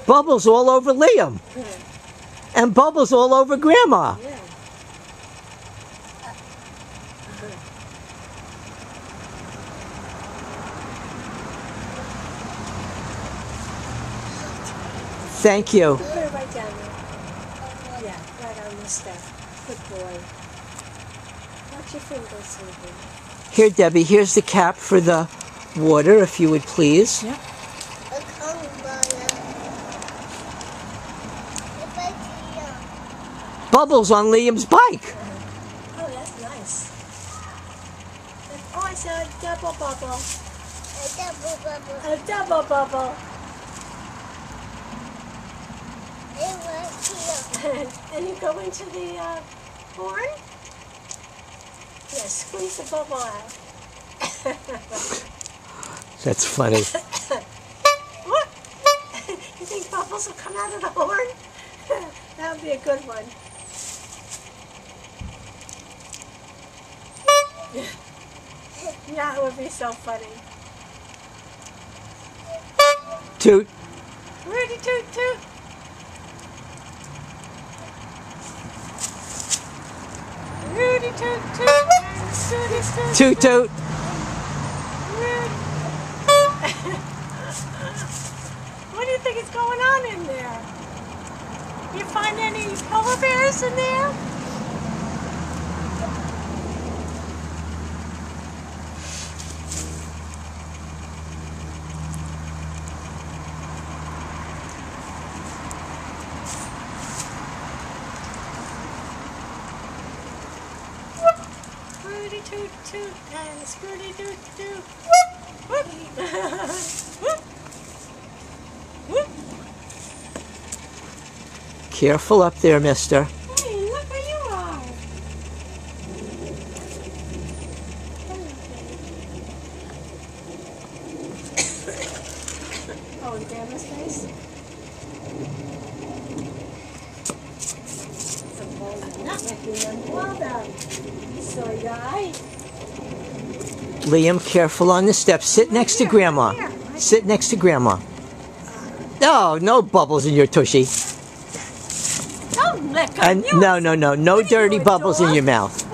Bubbles all over Liam. And bubbles all over Grandma. Yeah. Thank you. Put it right down there. Yeah, right on the step. Good boy. Watch your fingers, sweetie. Here, Debbie, here's the cap for the water, if you would please. Yep. Bubbles on Liam's bike. Oh, that's nice. Oh, I saw a double bubble. A double bubble. And you go into the horn? Yeah, squeeze the bubble out. That's funny. What? You think bubbles will come out of the horn? That would be a good one. Yeah, it would be so funny. Toot. Rudy, toot, toot. Rudy, toot, toot. Rudy, toot, Toot, toot. What do you think is going on in there? You find any polar bears in there? Rudy toot toot and Scooty toot toot. Whoop. Whoop. Whoop. Careful up there, mister. Hey, look where you are. Oh, in Grandma's face? Not making them well done. Silly guy. Liam, careful on the steps. Sit next to Grandma. Sit next to Grandma. No, no bubbles in your tushy. Don't lick him. And no dirty bubbles in your mouth.